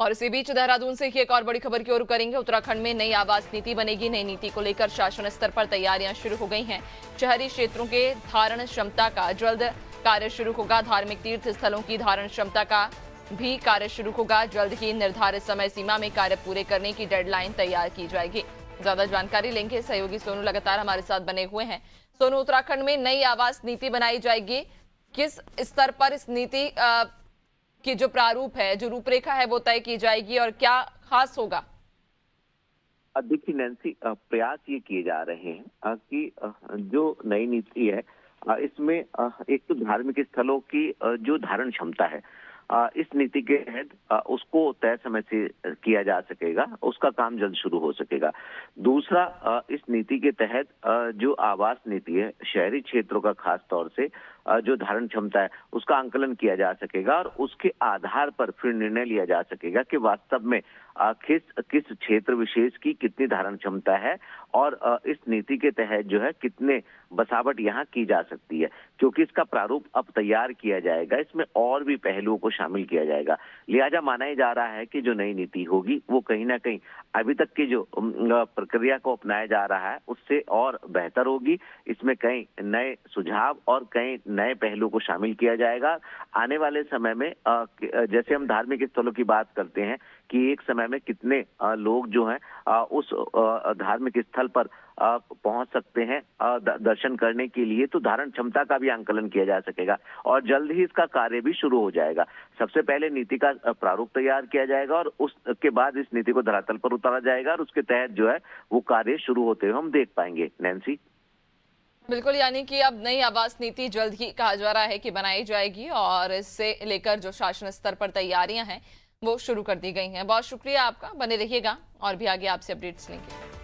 और इसी बीच देहरादून से ही एक और बड़ी खबर की ओर करेंगे। उत्तराखंड में नई आवास नीति बनेगी। नई नीति को लेकर शासन स्तर पर तैयारियां शुरू हो गई हैं। शहरी क्षेत्रों के धारण क्षमता का जल्द कार्य शुरू होगा। धार्मिक तीर्थ स्थलों की धारण क्षमता का भी कार्य शुरू होगा। जल्द ही निर्धारित समय सीमा में कार्य पूरे करने की डेडलाइन तैयार की जाएगी। ज्यादा जानकारी लेंगे, सहयोगी सोनू लगातार हमारे साथ बने हुए हैं। सोनू, उत्तराखंड में नई आवास नीति बनाई जाएगी, किस स्तर पर इस नीति कि जो प्रारूप है, जो रूपरेखा है, वो तय की जाएगी और क्या खास होगा? देखिए नैन्सी, प्रयास ये किए जा रहे हैं कि जो नई नीति है इसमें एक तो धार्मिक स्थलों की जो धारण क्षमता है इस नीति के तहत उसको तय समय से किया जा सकेगा, उसका काम जल्द शुरू हो सकेगा। दूसरा, इस नीति के तहत जो आवास नीति है, शहरी क्षेत्रों का खास तौर से जो धारण क्षमता है उसका आंकलन किया जा सकेगा और उसके आधार पर फिर निर्णय लिया जा सकेगा कि वास्तव में किस क्षेत्र विशेष की कितनी धारण क्षमता है और इस नीति के तहत जो है कितने बसावट यहाँ की जा सकती है, क्योंकि इसका प्रारूप अब तैयार किया जाएगा। इसमें और भी पहलुओं को शामिल किया जाएगा। लिहाजा माना ही जा रहा है कि जो नई नीति होगी वो कहीं ना कहीं अभी तक की जो प्रक्रिया को अपनाया जा रहा है उससे और बेहतर होगी। इसमें कई नए सुझाव और कई नए पहलुओं को शामिल किया जाएगा। आने वाले समय में जैसे हम धार्मिक स्थलों की बात करते हैं कि एक समय में कितने लोग जो हैं उस धार्मिक स्थल पर पहुंच सकते हैं दर्शन करने के लिए, तो धारण क्षमता का भी आंकलन किया जा सकेगा और जल्द ही इसका कार्य भी शुरू हो जाएगा। सबसे पहले नीति का प्रारूप तैयार किया जाएगा और उसके बाद इस नीति को धरातल पर उतारा जाएगा और उसके तहत जो है वो कार्य शुरू होते हुए हम देख पाएंगे। नैन्सी, बिल्कुल, यानी कि अब नई आवास नीति जल्द ही कहा जा रहा है कि बनाई जाएगी और इससे लेकर जो शासन स्तर पर तैयारियां हैं वो शुरू कर दी गई हैं। बहुत शुक्रिया आपका, बने रहिएगा और भी आगे आपसे अपडेट्स लेंगे।